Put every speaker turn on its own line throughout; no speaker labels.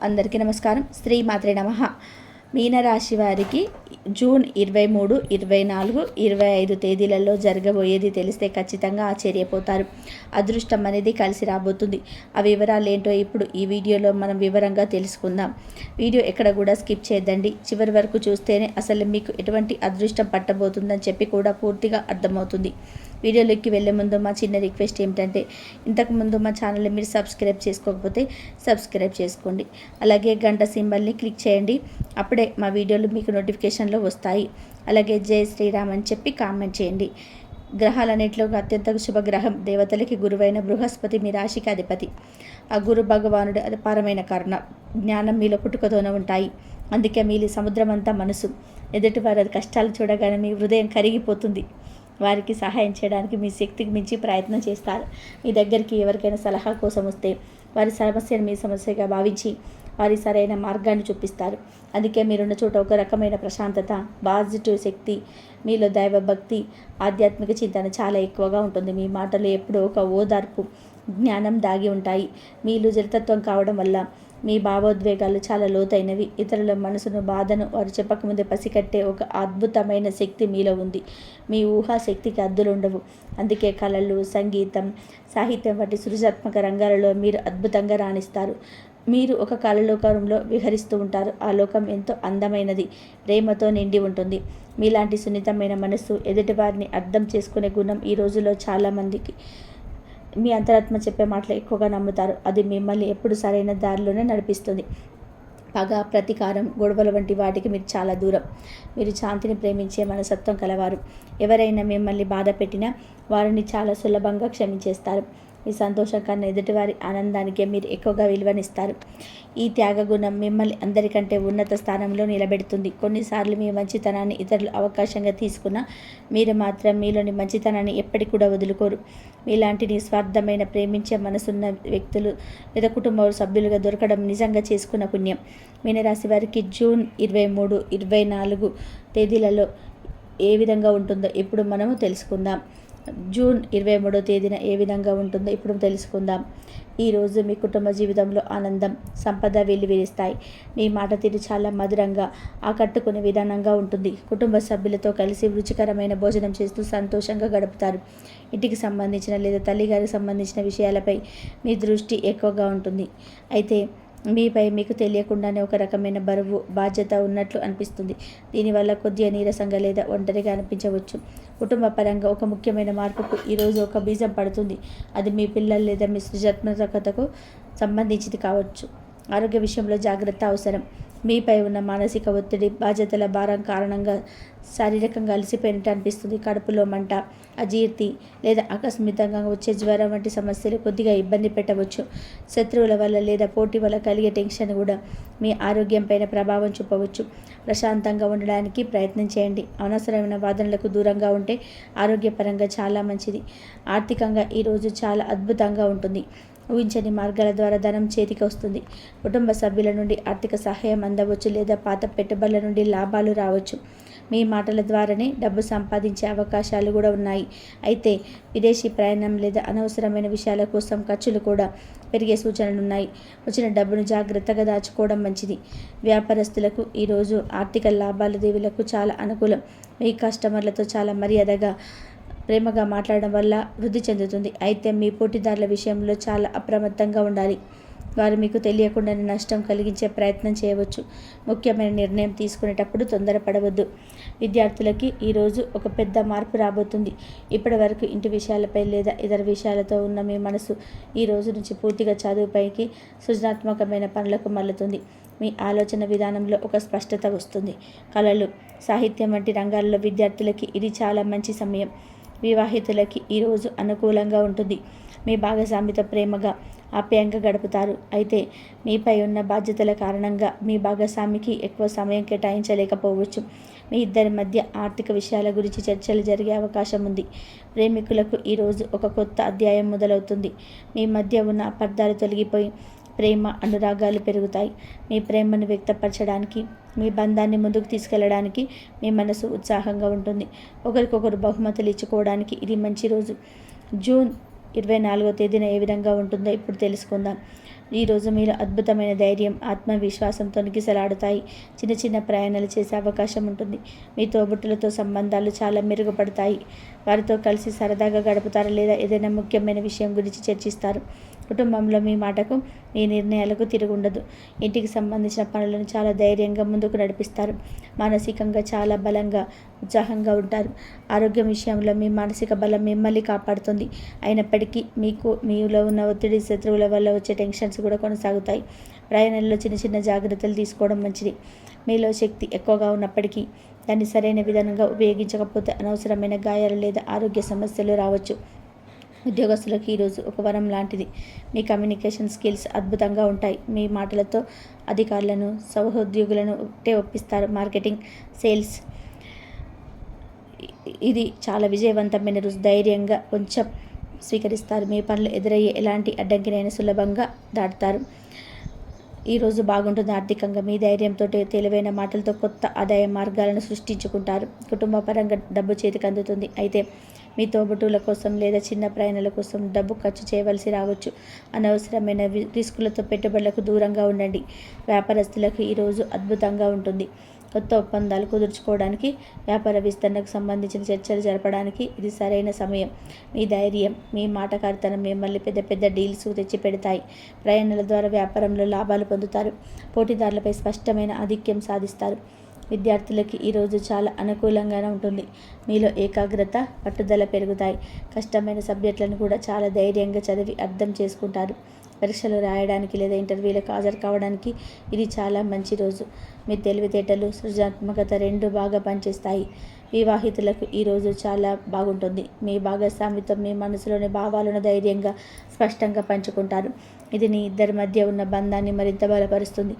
అందరికీ నమస్కారం. శ్రీ మాత్రే నమః. మీనరాశి వారికి జూన్ 23, 24, 25 తేదీలలో జరగబోయేది తెలిస్తే ఖచ్చితంగా ఆశ్చర్యపోతారు. అదృష్టం అనేది కలిసి రాబోతుంది. ఆ వివరాలు ఏంటో ఇప్పుడు ఈ వీడియోలో మనం వివరంగా తెలుసుకుందాం. వీడియో ఎక్కడ కూడా స్కిప్ చేయద్దండి. చివరి వరకు చూస్తేనే అసలు మీకు ఎటువంటి అదృష్టం పట్టబోతుందని చెప్పి కూడా పూర్తిగా అర్థమవుతుంది. వీడియోలోకి వెళ్ళే ముందు మా చిన్న రిక్వెస్ట్ ఏమిటంటే, ఇంతకుముందు మా ఛానల్ని మీరు సబ్స్క్రైబ్ చేసుకోకపోతే సబ్స్క్రైబ్ చేసుకోండి. అలాగే గంట సింబల్ని క్లిక్ చేయండి. అప్పుడే మా వీడియోలు మీకు నోటిఫికేషన్లో వస్తాయి. అలాగే జై శ్రీరామ్ అని చెప్పి కామెంట్ చేయండి. గ్రహాలన్నింటిలో అత్యంత శుభగ్రహం, దేవతలకి గురువైన బృహస్పతి మీ రాశికి అధిపతి. ఆ గురు భగవానుడు అపారమైన కరుణ, జ్ఞానం మీలో పుట్టుకతోనే ఉంటాయి. అందుకే మీలి సముద్రం అంతా మనసు. ఎదుటి వారి కష్టాలు చూడగానే మీ హృదయం కరిగిపోతుంది. వారికి సహాయం చేయడానికి మీ శక్తికి మించి ప్రయత్నం చేస్తారు. మీ దగ్గరికి ఎవరికైనా సలహా కోసం వస్తే వారి సమస్యను మీ సమస్యగా భావించి వారి సరైన మార్గాన్ని చూపిస్తారు. అందుకే మీరున్న చోట ఒక రకమైన ప్రశాంతత, పాజిటివ్ శక్తి, మీలో దైవభక్తి, ఆధ్యాత్మిక చింతన చాలా ఎక్కువగా ఉంటుంది. మీ మాటలు ఎప్పుడూ ఒక ఓదార్పు, జ్ఞానం దాగి ఉంటాయి. మీలో జలతత్వం కావడం వల్ల మీ భావోద్వేగాలు చాలా లోతైనవి. ఇతరుల మనసును, బాధను వారు చెప్పకముందే పసికట్టే ఒక అద్భుతమైన శక్తి మీలో ఉంది. మీ ఊహాశక్తికి అద్దులు ఉండవు. అందుకే కళలు, సంగీతం, సాహిత్యం వంటి సృజనాత్మక రంగాలలో మీరు అద్భుతంగా రాణిస్తారు. మీరు ఒక కళలోకంలో విహరిస్తూ ఉంటారు. ఆ లోకం ఎంతో అందమైనది, ప్రేమతో నిండి ఉంటుంది. మీలాంటి సున్నితమైన మనస్సు, ఎదుటివారిని అర్థం చేసుకునే గుణం ఈ రోజులో చాలామందికి. మీ అంతరాత్మ చెప్పే మాటలు ఎక్కువగా నమ్ముతారు. అది మిమ్మల్ని ఎప్పుడు సరైన దారిలోనే నడిపిస్తుంది. పగ, ప్రతీకారం, గొడవల వంటి వాటికి మీరు చాలా దూరం. మీరు శాంతిని ప్రేమించే మనసత్వం కలవారు. ఎవరైనా మిమ్మల్ని బాధ పెట్టినా వారిని చాలా సులభంగా క్షమించేస్తారు. మీ సంతోషం కన్నా ఎదుటివారి ఆనందానికే మీరు ఎక్కువగా విలువనిస్తారు. ఈ త్యాగగుణం మిమ్మల్ని అందరికంటే ఉన్నత స్థానంలో నిలబెడుతుంది. కొన్నిసార్లు మీ మంచితనాన్ని ఇతరులు అవకాశంగా తీసుకున్నా మీరు మాత్రం మీలోని మంచితనాన్ని ఎప్పటికి కూడా వదులుకోరు. మీలాంటి నిస్వార్థమైన ప్రేమించే మనసున్న వ్యక్తులు లేదా కుటుంబ సభ్యులుగా దొరకడం నిజంగా చేసుకున్న పుణ్యం. మీనరాశి వారికి జూన్ 23, 24 తేదీలలో ఏ విధంగా ఉంటుందో ఇప్పుడు మనము తెలుసుకుందాం. జూన్ 23వ తేదీన ఏ విధంగా ఉంటుందో ఇప్పుడు తెలుసుకుందాం. ఈరోజు మీ కుటుంబ జీవితంలో ఆనందం, సంపద వెల్లివిరుస్తాయి. మీ మాట తీరు చాలా మధురంగా, ఆకట్టుకునే విధానంగా ఉంటుంది. కుటుంబ సభ్యులతో కలిసి రుచికరమైన భోజనం చేస్తూ సంతోషంగా గడుపుతారు. ఇంటికి సంబంధించిన లేదా తల్లిగారికి సంబంధించిన విషయాలపై మీ దృష్టి ఎక్కువగా ఉంటుంది. అయితే మీపై మీకు తెలియకుండానే ఒక రకమైన బరువు, బాధ్యత ఉన్నట్లు అనిపిస్తుంది. దీనివల్ల కొద్దిగా నీరసంగా లేదా ఒంటరిగా అనిపించవచ్చు. కుటుంబ పరంగా ఒక ముఖ్యమైన మార్పుకు ఈరోజు ఒక బీజం పడుతుంది. అది మీ పిల్లలు లేదా మీ సృజనాత్మకతకు సంబంధించింది కావచ్చు. ఆరోగ్య విషయంలో జాగ్రత్త అవసరం. మీపై ఉన్న మానసిక ఒత్తిడి, బాధ్యతల భారం కారణంగా శారీరకంగా అలసిపోయినట్టు అనిపిస్తుంది. కడుపులో మంట, అజీర్తి లేదా ఆకస్మికంగా వచ్చే జ్వరం వంటి సమస్యలు కొద్దిగా ఇబ్బంది పెట్టవచ్చు. శత్రువుల వల్ల లేదా పోటీ వల్ల కలిగే టెన్షన్ కూడా మీ ఆరోగ్యం పైన ప్రభావం చూపవచ్చు. ప్రశాంతంగా ఉండడానికి ప్రయత్నం చేయండి. అనవసరమైన వాదనలకు దూరంగా ఉంటే ఆరోగ్యపరంగా చాలా మంచిది. ఆర్థికంగా ఈరోజు చాలా అద్భుతంగా ఉంటుంది. ఊహించని మార్గాల ద్వారా ధనం చేతికి వస్తుంది. కుటుంబ సభ్యుల నుండి ఆర్థిక సహాయం అందవచ్చు లేదా పాత పెట్టుబడుల నుండి లాభాలు రావచ్చు. మీ మాటల ద్వారానే డబ్బు సంపాదించే అవకాశాలు కూడా ఉన్నాయి. అయితే విదేశీ ప్రయాణం లేదా అనవసరమైన విషయాల కోసం ఖర్చులు కూడా పెరిగే సూచనలు ఉన్నాయి. వచ్చిన డబ్బును జాగ్రత్తగా దాచుకోవడం మంచిది. వ్యాపారస్తులకు ఈరోజు ఆర్థిక లాభాదేవీలకు చాలా అనుకూలం. మీ కస్టమర్లతో చాలా మర్యాదగా, ప్రేమగా మాట్లాడడం వల్ల వృద్ధి చెందుతుంది. అయితే మీ పోటీదారుల విషయంలో చాలా అప్రమత్తంగా ఉండాలి. వారు మీకు తెలియకుండానే నష్టం కలిగించే ప్రయత్నం చేయవచ్చు. ముఖ్యమైన నిర్ణయం తీసుకునేటప్పుడు తొందరపడవద్దు. విద్యార్థులకి ఈరోజు ఒక పెద్ద మార్పు రాబోతుంది. ఇప్పటి వరకు ఇంటి విషయాలపై లేదా ఇతర విషయాలతో ఉన్న మీ మనసు ఈ రోజు నుంచి పూర్తిగా చదువుపైకి, సృజనాత్మకమైన పనులకు మళ్ళుతుంది. మీ ఆలోచన విధానంలో ఒక స్పష్టత వస్తుంది. కళలు, సాహిత్యం వంటి రంగాల్లో విద్యార్థులకి ఇది చాలా మంచి సమయం. వివాహితులకి ఈరోజు అనుకూలంగా ఉంటుంది. మీ భాగస్వామితో ప్రేమగా, ఆప్యాయంగా గడుపుతారు. అయితే మీపై ఉన్న బాధ్యతల కారణంగా మీ భాగస్వామికి ఎక్కువ సమయం కేటాయించలేకపోవచ్చు. మీ ఇద్దరి మధ్య ఆర్థిక విషయాల గురించి చర్చలు జరిగే అవకాశం ఉంది. ప్రేమికులకు ఈరోజు ఒక కొత్త అధ్యాయం మొదలవుతుంది. మీ మధ్య ఉన్న అపార్థాలు తొలగిపోయి ప్రేమ, అనురాగాలు పెరుగుతాయి. మీ ప్రేమను వ్యక్తపరచడానికి, మీ బంధాన్ని ముందుకు తీసుకెళ్లడానికి మీ మనసు ఉత్సాహంగా ఉంటుంది. ఒకరికొకరు బహుమతులు ఇచ్చుకోవడానికి ఇది మంచి రోజు. జూన్ 24వ తేదీన ఏ విధంగా ఉంటుందో ఇప్పుడు తెలుసుకుందాం. ఈరోజు మీరు అద్భుతమైన ధైర్యం, ఆత్మవిశ్వాసంతో నిగిసలాడుతాయి. చిన్న చిన్న ప్రయాణాలు చేసే అవకాశం ఉంటుంది. మీ తోబుట్టులతో సంబంధాలు చాలా మెరుగుపడతాయి. వారితో కలిసి సరదాగా గడుపుతారు లేదా ఏదైనా ముఖ్యమైన విషయం గురించి చర్చిస్తారు. కుటుంబంలో మీ మాటకు, మీ నిర్ణయాలకు తిరుగుండదు. ఇంటికి సంబంధించిన పనులను చాలా ధైర్యంగా ముందుకు నడిపిస్తారు. మానసికంగా చాలా బలంగా, ఉత్సాహంగా ఉంటారు. ఆరోగ్యం విషయంలో మీ మానసిక బలం మిమ్మల్ని కాపాడుతుంది. అయినప్పటికీ మీలో ఉన్న ఒత్తిడి, శత్రువుల వల్ల వచ్చే టెన్షన్స్ కూడా కొనసాగుతాయి. ప్రయాణంలో చిన్న చిన్న జాగ్రత్తలు తీసుకోవడం మంచిది. మీలో శక్తి ఎక్కువగా ఉన్నప్పటికీ దాన్ని సరైన విధానంగా ఉపయోగించకపోతే అనవసరమైన గాయాలు లేదా ఆరోగ్య సమస్యలు రావచ్చు. ఉద్యోగస్తులకు ఈరోజు ఒక వరం లాంటిది. మీ కమ్యూనికేషన్ స్కిల్స్ అద్భుతంగా ఉంటాయి. మీ మాటలతో అధికారులను, సహోద్యోగులను ఒప్పిస్తారు. మార్కెటింగ్, సేల్స్ ఇది చాలా విజయవంతమైన రోజు. ధైర్యంగా కొంచెం స్వీకరిస్తారు. మీ పనులు ఎదురయ్యే ఎలాంటి అడ్డంకినైనా సులభంగా దాటుతారు. ఈరోజు బాగుంటుంది. ఆర్థికంగా మీ ధైర్యంతో, తెలివైన మాటలతో కొత్త ఆదాయ మార్గాలను సృష్టించుకుంటారు. కుటుంబ పరంగా డబ్బు చేతికి అందుతుంది. అయితే మీ తోబుట్టువుల కోసం లేదా చిన్న ప్రయాణాల కోసం డబ్బు ఖర్చు చేయవలసి రావచ్చు. అనవసరమైన రిస్కులతో పెట్టుబడులకు దూరంగా ఉండండి. వ్యాపారస్తులకు ఈరోజు అద్భుతంగా ఉంటుంది. కొత్త ఒప్పందాలు కుదుర్చుకోవడానికి, వ్యాపార విస్తరణకు సంబంధించిన చర్చలు జరపడానికి ఇది సరైన సమయం. మీ ధైర్యం, మీ మాటకారితనం మిమ్మల్ని పెద్ద పెద్ద డీల్స్ తెచ్చిపెడతాయి. ప్రయాణాల ద్వారా వ్యాపారంలో లాభాలు పొందుతారు. పోటీదారులపై స్పష్టమైన ఆధిక్యం సాధిస్తారు. విద్యార్థులకి ఈరోజు చాలా అనుకూలంగానే ఉంటుంది. మీలో ఏకాగ్రత, పట్టుదల పెరుగుతాయి. కష్టమైన సబ్జెక్టులను కూడా చాలా ధైర్యంగా చదివి అర్థం చేసుకుంటారు. పరీక్షలు రాయడానికి లేదా ఇంటర్వ్యూలకు హాజరు కావడానికి ఇది చాలా మంచి రోజు. మీ తెలివితేటలు, సృజనాత్మకత రెండు బాగా పనిచేస్తాయి. వివాహితులకు ఈరోజు చాలా బాగుంటుంది. మీ భాగస్వామితో మీ మనసులోని భావాలను ధైర్యంగా, స్పష్టంగా పంచుకుంటారు. ఇది మీ ఇద్దరి మధ్య ఉన్న బంధాన్ని మరింత బలపరుస్తుంది.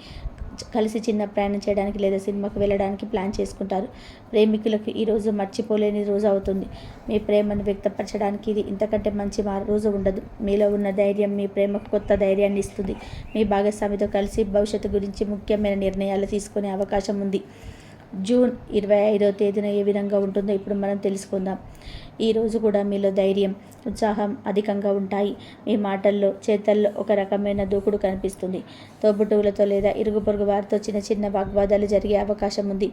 కలిసి చిన్న ప్రయాణం చేయడానికి లేదా సినిమాకు వెళ్ళడానికి ప్లాన్ చేసుకుంటారు. ప్రేమికులకు ఈరోజు మర్చిపోలేని రోజు అవుతుంది. మీ ప్రేమను వ్యక్తపరచడానికి ఇది ఇంతకంటే మంచి రోజు ఉండదు. మీలో ఉన్న ధైర్యం మీ ప్రేమకు కొత్త ధైర్యాన్ని ఇస్తుంది. మీ భాగస్వామితో కలిసి భవిష్యత్తు గురించి ముఖ్యమైన నిర్ణయాలు తీసుకునే అవకాశం ఉంది. జూన్ 25వ తేదీన ఏ విధంగా ఉంటుందో ఇప్పుడు మనం తెలుసుకుందాం. ఈరోజు కూడా మీలో ధైర్యం, ఉత్సాహం అధికంగా ఉంటాయి. మీ మాటల్లో, చేతల్లో ఒక రకమైన దూకుడు కనిపిస్తుంది. తోబుట్టువులతో లేదా ఇరుగు పొరుగు వారితో చిన్న చిన్న వాగ్వాదాలు జరిగే అవకాశం ఉంది.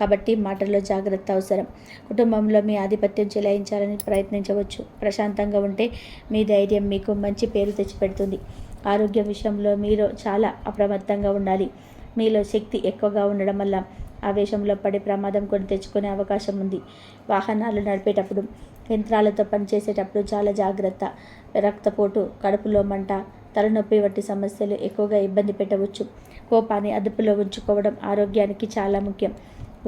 కాబట్టి మాటల్లో జాగ్రత్త అవసరం. కుటుంబంలో మీ ఆధిపత్యం చెలాయించాలని ప్రయత్నించవచ్చు. ప్రశాంతంగా ఉంటే మీ ధైర్యం మీకు మంచి పేరు తెచ్చిపెడుతుంది. ఆరోగ్యం విషయంలో మీరు చాలా అప్రమత్తంగా ఉండాలి. మీలో శక్తి ఎక్కువగా ఉండడం వల్ల ఆవేశంలో పడి ప్రమాదం కొని తెచ్చుకునే అవకాశం ఉంది. వాహనాలు నడిపేటప్పుడు, యంత్రాలతో పనిచేసేటప్పుడు చాలా జాగ్రత్త. రక్తపోటు, కడుపులో మంట, తలనొప్పి వంటి సమస్యలు ఎక్కువగా ఇబ్బంది పెట్టవచ్చు. కోపాన్ని అదుపులో ఉంచుకోవడం ఆరోగ్యానికి చాలా ముఖ్యం.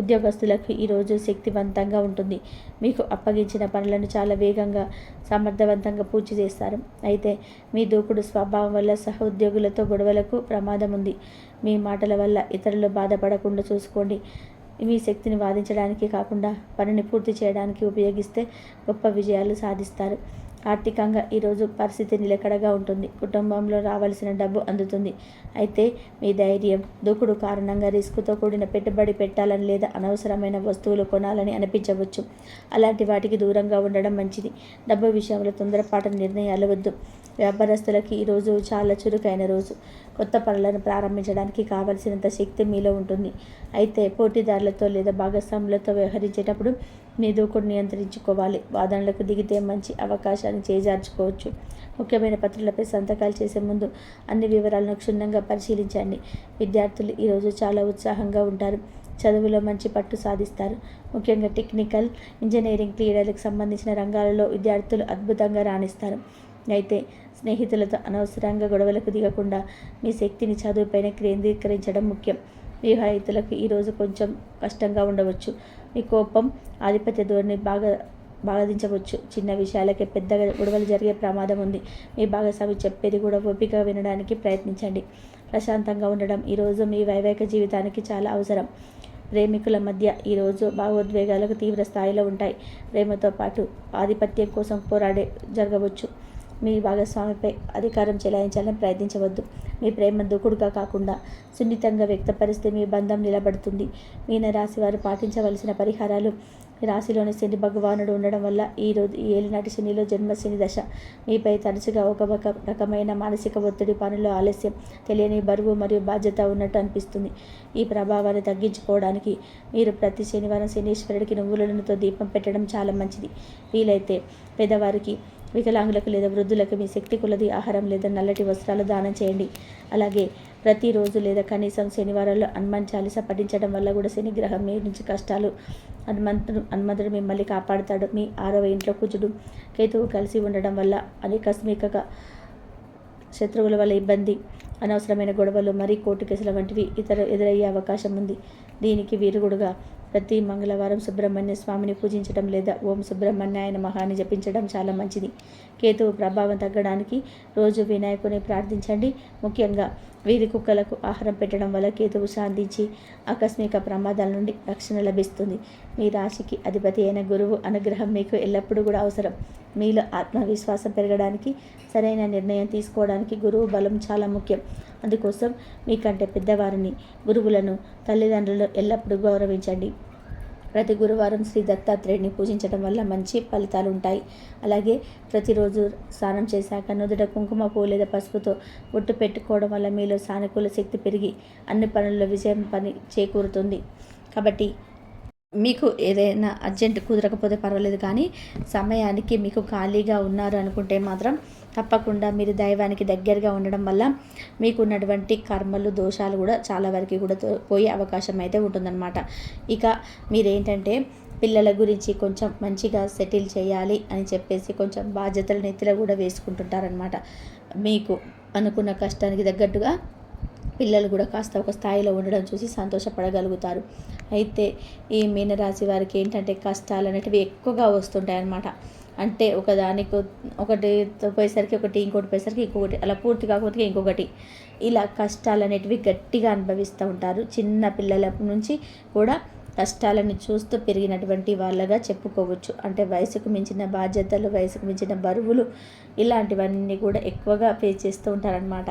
ఉద్యోగస్తులకు ఈరోజు శక్తివంతంగా ఉంటుంది. మీకు అప్పగించిన పనులను చాలా వేగంగా, సమర్థవంతంగా పూర్తి చేస్తారు. అయితే మీ దూకుడు స్వభావం వల్ల సహోద్యోగులతో గొడవలకు ప్రమాదం ఉంది. మీ మాటల వల్ల ఇతరులు బాధపడకుండా చూసుకోండి. మీ శక్తిని వాదించడానికి కాకుండా పనిని పూర్తి చేయడానికి ఉపయోగిస్తే గొప్ప విజయాలు సాధిస్తారు. ఆర్థికంగా ఈరోజు పరిస్థితి నిలకడగా ఉంటుంది. కుటుంబంలో రావాల్సిన డబ్బు అందుతుంది. అయితే మీ ధైర్యం, దూకుడు కారణంగా రిస్కుతో కూడిన పెట్టుబడి పెట్టాలని లేదా అనవసరమైన వస్తువులు కొనాలని అనిపించవచ్చు. అలాంటి వాటికి దూరంగా ఉండడం మంచిది. డబ్బు విషయంలో తొందరపాటు నిర్ణయాలు వద్దు. వ్యాపారస్తులకి ఈరోజు చాలా చురుకైన రోజు. కొత్త పనులను ప్రారంభించడానికి కావలసినంత శక్తి మీలో ఉంటుంది. అయితే పోటీదారులతో లేదా భాగస్వాములతో వ్యవహరించేటప్పుడు మీ దూకుడు నియంత్రించుకోవాలి. వాదనలకు దిగితే మంచి అవకాశాన్ని చేజార్చుకోవచ్చు. ముఖ్యమైన పత్రాలపై సంతకాలు చేసే ముందు అన్ని వివరాలను క్షుణ్ణంగా పరిశీలించండి. విద్యార్థులు ఈరోజు చాలా ఉత్సాహంగా ఉంటారు. చదువులో మంచి పట్టు సాధిస్తారు. ముఖ్యంగా టెక్నికల్, ఇంజనీరింగ్, క్రీడలకు సంబంధించిన రంగాలలో విద్యార్థులు అద్భుతంగా రాణిస్తారు. అయితే స్నేహితులతో అనవసరంగా గొడవలకు దిగకుండా మీ శక్తిని చదువుపైన కేంద్రీకరించడం ముఖ్యం. వివాహితులకు ఈరోజు కొంచెం కష్టంగా ఉండవచ్చు. మీ కోపం, ఆధిపత్య ధోరణి బాధించవచ్చు. చిన్న విషయాలకే పెద్దగా గొడవలు జరిగే ప్రమాదం ఉంది. మీ భాగస్వామి చెప్పేది కూడా ఓపికగా వినడానికి ప్రయత్నించండి. ప్రశాంతంగా ఉండడం ఈరోజు మీ వైవాహిక జీవితానికి చాలా అవసరం. ప్రేమికుల మధ్య ఈరోజు భావోద్వేగాలకు తీవ్ర స్థాయిలో ఉంటాయి. ప్రేమతో పాటు ఆధిపత్యం కోసం పోరాడే జరగవచ్చు. మీ భాగస్వామిపై అధికారం చెలాయించాలని ప్రయత్నించవద్దు. మీ ప్రేమ దూకుడుగా కాకుండా సున్నితంగా వ్యక్తపరిస్తే మీ బంధం నిలబడుతుంది. మీనరాశి వారు పాటించవలసిన పరిహారాలు: ఈ రాశిలోని శని భగవానుడు ఉండడం వల్ల ఈ ఏలినాటి శనిలో జన్మశని దశ మీపై తరచుగా ఒక రకమైన మానసిక ఒత్తిడి, పనులు ఆలస్యం, తెలియని బరువు మరియు బాధ్యత ఉన్నట్టు అనిపిస్తుంది. ఈ ప్రభావాన్ని తగ్గించుకోవడానికి మీరు ప్రతి శనివారం శనీశ్వరుడికి నువ్వుల నూనెతో దీపం పెట్టడం చాలా మంచిది. వీలైతే పేదవారికి, వికలాంగులకు లేదా వృద్ధులకు మీ శక్తి కొలది ఆహారం లేదా నల్లటి వస్త్రాలు దానం చేయండి. అలాగే ప్రతిరోజు లేదా కనీసం శనివారాల్లో హనుమాన్ చాలీస పఠించడం వల్ల కూడా శనిగ్రహం మీ నుంచి కష్టాలు, హనుమంతుడు మిమ్మల్ని కాపాడుతాడు. మీ 6వ ఇంట్లో కుజుడు, కేతువు కలిసి ఉండడం వల్ల ఆకస్మిక శత్రువుల వల్ల ఇబ్బంది, అనవసరమైన గొడవలు, మరీ కోర్టు కేసుల వంటివి ఎదురయ్యే అవకాశం ఉంది. దీనికి వీరుగుడుగా ప్రతి మంగళవారం సుబ్రహ్మణ్య స్వామిని పూజించడం లేదా ఓం సుబ్రహ్మణ్యాయ నమః అని జపించడం చాలా మంచిది. కేతువు ప్రభావం తగ్గడానికి రోజు వినాయకుని ప్రార్థించండి. ముఖ్యంగా వీధి కుక్కలకు ఆహారం పెట్టడం వల్ల కేతువు శాంతించి ఆకస్మిక ప్రమాదాల నుండి రక్షణ లభిస్తుంది. మీ రాశికి అధిపతి అయిన గురువు అనుగ్రహం మీకు ఎల్లప్పుడూ కూడా అవసరం. మీలో ఆత్మవిశ్వాసం పెరగడానికి, సరైన నిర్ణయం తీసుకోవడానికి గురువు బలం చాలా ముఖ్యం. అందుకోసం మీకంటే పెద్దవారిని, గురువులను, తల్లిదండ్రులను ఎల్లప్పుడూ గౌరవించండి. ప్రతి గురువారం శ్రీ దత్తాత్రేయుడిని పూజించడం వల్ల మంచి ఫలితాలు ఉంటాయి. అలాగే ప్రతిరోజు స్నానం చేశాక నుదుట కుంకుమ పువ్వు లేదా పసుపుతో బొట్టు పెట్టుకోవడం వల్ల మీలో సానుకూల శక్తి పెరిగి అన్ని పనుల్లో విజయం చేకూరుతుంది. కాబట్టి మీకు ఏదైనా అర్జెంట్ కుదరకపోతే పర్వాలేదు, కానీ సమయానికి మీకు ఖాళీగా ఉన్నారు అనుకుంటే మాత్రం తప్పకుండా మీరు దైవానికి దగ్గరగా ఉండడం వల్ల మీకు ఉన్నటువంటి కర్మలు, దోషాలు కూడా చాలా వరకు కూడా పోయే అవకాశం అయితే ఉంటుందన్నమాట. ఇక మీరేంటంటే పిల్లల గురించి కొంచెం మంచిగా సెటిల్ చేయాలి అని చెప్పేసి కొంచెం బాధ్యతలు నెత్తిలో కూడా వేసుకుంటుంటారనమాట. మీకు అనుకున్న కష్టానికి తగ్గట్టుగా పిల్లలు కూడా కాస్త ఒక స్థాయిలో ఉండడం చూసి సంతోషపడగలుగుతారు. అయితే ఈ మీనరాశి వారికి ఏంటంటే కష్టాలు అనేటివి ఎక్కువగా వస్తుంటాయి అన్నమాట. అంటే ఒకటి పోయేసరికి ఒకటి, ఇంకోటి పోయేసరికి ఇంకొకటి, అలా పూర్తి కాకపోతే ఇంకొకటి, ఇలా కష్టాలు అనేటివి గట్టిగా అనుభవిస్తూ ఉంటారు. చిన్న పిల్లల నుంచి కూడా కష్టాలను చూస్తూ పెరిగినటువంటి వాళ్ళగా చెప్పుకోవచ్చు. అంటే వయసుకు మించిన బాధ్యతలు, వయసుకు మించిన బరువులు, ఇలాంటివన్నీ కూడా ఎక్కువగా ఫేస్ చేస్తూ ఉంటారనమాట.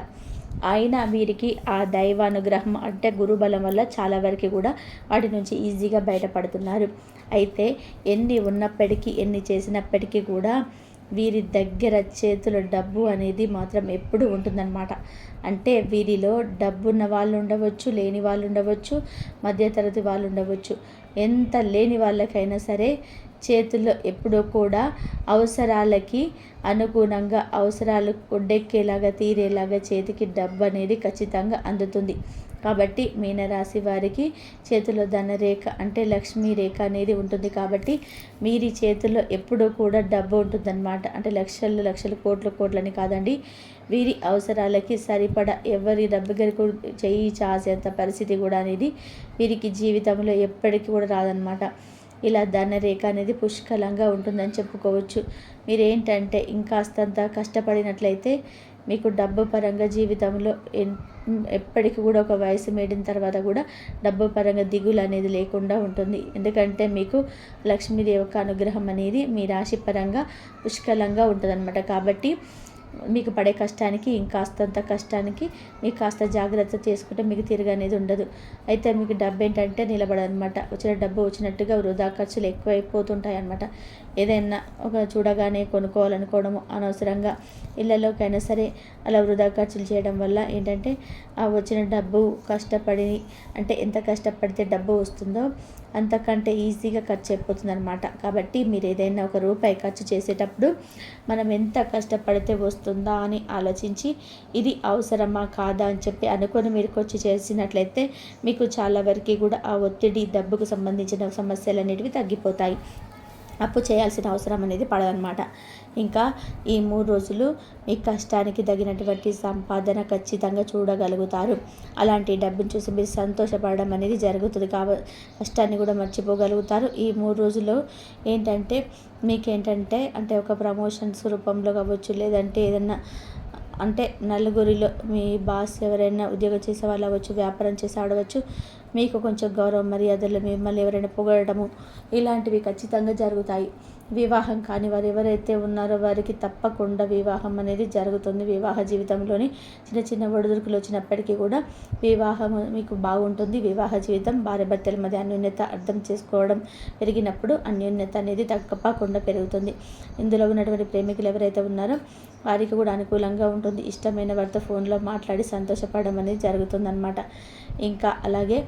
అయినా వీరికి ఆ దైవానుగ్రహం అంటే గురుబలం వల్ల చాలా వరకు కూడా వాటి నుంచి ఈజీగా బయటపడుతున్నారు. అయితే ఎన్ని ఉన్నప్పటికీ, ఎన్ని చేసినప్పటికీ కూడా వీరి దగ్గర చేతుల డబ్బు అనేది మాత్రం ఎప్పుడు ఉంటుందన్నమాట. అంటే వీరిలో డబ్బున్న వాళ్ళు ఉండవచ్చు, లేని వాళ్ళు ఉండవచ్చు, మధ్యతరగతి వాళ్ళు ఉండవచ్చు. ఎంత లేని వాళ్ళకైనా సరే చేతుల్లో ఎప్పుడూ కూడా అవసరాలకి అనుగుణంగా, అవసరాలు ఒడ్డెక్కేలాగా, తీరేలాగా చేతికి డబ్బు అనేది ఖచ్చితంగా అందుతుంది. కాబట్టి మీనరాశి వారికి చేతిలో ధనరేఖ అంటే లక్ష్మీ రేఖ అనేది ఉంటుంది. కాబట్టి మీరి చేతిలో ఎప్పుడూ కూడా డబ్బు ఉంటుందన్నమాట. అంటే లక్షలు కోట్లని కాదండి, వీరి అవసరాలకి సరిపడా ఎవరి దగ్గరకు చెయ్యి చాసేంత పరిస్థితి కూడా అనేది వీరికి జీవితంలో ఎప్పటికీ కూడా రాదనమాట. ఇలా ధనరేఖ అనేది పుష్కలంగా ఉంటుందని చెప్పుకోవచ్చు. మీరేంటంటే ఇంకాస్తంత కష్టపడినట్లయితే మీకు డబ్బు పరంగా జీవితంలో ఎప్పటికీ కూడా ఒక వయసు మీడిన తర్వాత కూడా డబ్బు పరంగా దిగులు అనేది లేకుండా ఉంటుంది. ఎందుకంటే మీకు లక్ష్మీదేవి యొక్క అనుగ్రహం అనేది మీ రాశి పరంగా పుష్కలంగా ఉంటుందన్నమాట. కాబట్టి మీకు పడే కష్టానికి, ఇంకాస్తంత కష్టానికి మీకు కాస్త జాగ్రత్త చేసుకుంటే మీకు తిరిగి అనేది ఉండదు. అయితే మీకు డబ్బు ఏంటంటే నిలబడనమాట. వచ్చిన డబ్బు వచ్చినట్టుగా వృధా ఖర్చులు ఎక్కువైపోతుంటాయి అన్నమాట. ఏదైనా ఒక చూడగానే కొనుక్కోవాలనుకోవడము, అనవసరంగా ఇళ్ళలోకైనా సరే అలా వృధా ఖర్చులు చేయడం వల్ల ఏంటంటే ఆ వచ్చిన డబ్బు కష్టపడి, అంటే ఎంత కష్టపడితే డబ్బు వస్తుందో అంతకంటే ఈజీగా ఖర్చు అయిపోతుంది అనమాట. కాబట్టి మీరు ఏదైనా ఒక రూపాయి ఖర్చు చేసేటప్పుడు మనం ఎంత కష్టపడితే వస్తుందా అని ఆలోచించి ఇది అవసరమా కాదా అని చెప్పి అనుకొని మీరు ఖర్చు చేసినట్లయితే మీకు చాలా వరకు కూడా ఆ ఒత్తిడి, డబ్బుకు సంబంధించిన సమస్యలు అనేటివి తగ్గిపోతాయి. అప్పు చేయాల్సిన అవసరం అనేది పడదనమాట. ఇంకా ఈ 3 రోజులు మీ కష్టానికి తగినటువంటి సంపాదన ఖచ్చితంగా చూడగలుగుతారు. అలాంటి డబ్బును చూసి మీరు సంతోషపడడం అనేది జరుగుతుంది. కష్టాన్ని కూడా మర్చిపోగలుగుతారు. ఈ 3 రోజుల్లో ఏంటంటే మీకేంటంటే అంటే ఒక ప్రమోషన్స్ రూపంలో కావచ్చు, లేదంటే ఏదన్నా అంటే నలుగురిలో మీ బాస్ ఎవరైనా ఉద్యోగం చేసే వాళ్ళు అవ్వచ్చు, వ్యాపారం చేసే ఆడవచ్చు, మీకు కొంచెం గౌరవ మర్యాదలు, మిమ్మల్ని ఎవరైనా పొగడటము, ఇలాంటివి ఖచ్చితంగా జరుగుతాయి. వివాహం కాని వారు ఎవరైతే ఉన్నారో వారికి తప్పకుండా వివాహం అనేది జరుగుతుంది. వివాహ జీవితంలోని చిన్న చిన్న ఒడిదుడుకులు వచ్చినప్పటికీ కూడా వివాహం మీకు బాగుంటుంది. వివాహ జీవితం భార్యాభర్తల మధ్య అన్యోన్యత అర్థం చేసుకోవడం పెరిగినప్పుడు అన్యోన్యత అనేది తప్పకుండా పెరుగుతుంది. ఇందులో ఉన్నటువంటి ప్రేమికులు ఎవరైతే ఉన్నారో వారికి కూడా అనుకూలంగా ఉంటుంది. ఇష్టమైన వారితో ఫోన్లో మాట్లాడి సంతోషపడడం అనేది జరుగుతుందన్నమాట. ఇంకా అలాగే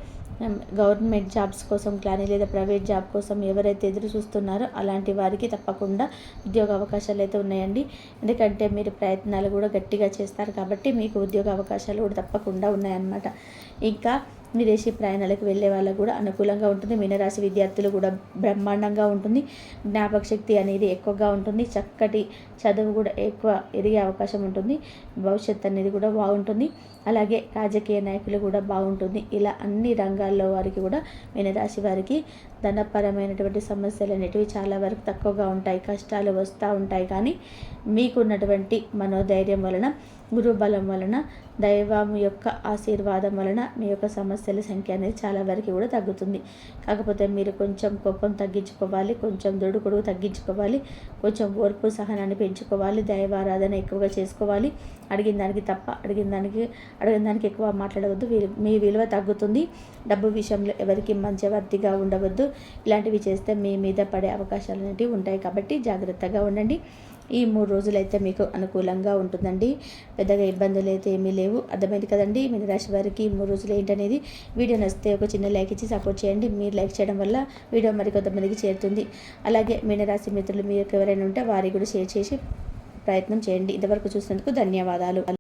గవర్నమెంట్ జాబ్స్ కోసం కానీ లేదా ప్రైవేట్ జాబ్ కోసం ఎవరైతే ఎదురు చూస్తున్నారో అలాంటి వారికి తప్పకుండా ఉద్యోగ అవకాశాలు అయితే ఉన్నాయండి. ఎందుకంటే మీరు ప్రయత్నాలు కూడా గట్టిగా చేస్తారు కాబట్టి మీకు ఉద్యోగ అవకాశాలు కూడా తప్పకుండా ఉన్నాయన్నమాట. ఇంకా విదేశీ ప్రయాణాలకు వెళ్ళే వాళ్ళకు కూడా అనుకూలంగా ఉంటుంది. మీనరాశి విద్యార్థులు కూడా బ్రహ్మాండంగా ఉంటుంది. జ్ఞాపక శక్తి అనేది ఎక్కువగా ఉంటుంది. చక్కటి చదువు కూడా ఎక్కువ ఎదిగే అవకాశం ఉంటుంది. భవిష్యత్తు అనేది కూడా బాగుంటుంది. అలాగే రాజకీయ నాయకులు కూడా బాగుంటుంది. ఇలా అన్ని రంగాల్లో వారికి కూడా మీనరాశి వారికి ధనపరమైనటువంటి సమస్యలు అనేటివి చాలా వరకు తక్కువగా ఉంటాయి. కష్టాలు వస్తూ ఉంటాయి, కానీ మీకున్నటువంటి మనోధైర్యం వలన, గురుబలం వలన, దైవం యొక్క ఆశీర్వాదం వలన మీ యొక్క సమస్యల సంఖ్య అనేది చాలా వరకు కూడా తగ్గుతుంది. కాకపోతే మీరు కొంచెం కోపం తగ్గించుకోవాలి, కొంచెం దొడుకుడు తగ్గించుకోవాలి, కొంచెం ఓర్పు సహనాన్ని పెంచుకోవాలి, దైవారాధన ఎక్కువగా చేసుకోవాలి. అడిగిన దానికి ఎక్కువ మాట్లాడవద్దు. మీ విలువ తగ్గుతుంది. డబ్బు విషయంలో ఎవరికి మధ్యవర్తిగా ఉండవద్దు. ఇలాంటివి చేస్తే మీ మీద పడే అవకాశాలు అనేవి ఉంటాయి కాబట్టి జాగ్రత్తగా ఉండండి. ఈ 3 రోజులైతే మీకు అనుకూలంగా ఉంటుందండి. పెద్దగా ఇబ్బందులు అయితే ఏమీ లేవు. అర్థమైంది కదండి. మీనరాశి వారికి 3 రోజులు ఏంటనేది. వీడియో నచ్చితే ఒక చిన్న లైక్ ఇచ్చి సపోర్ట్ చేయండి. మీరు లైక్ చేయడం వల్ల వీడియో మరికొంతమందికి చేరుతుంది. అలాగే మీనరాశి మిత్రులు మీకు ఎవరైనా ఉంటే వారికి కూడా షేర్ చేసి ప్రయత్నం చేయండి. ఇంతవరకు చూసినందుకు ధన్యవాదాలు.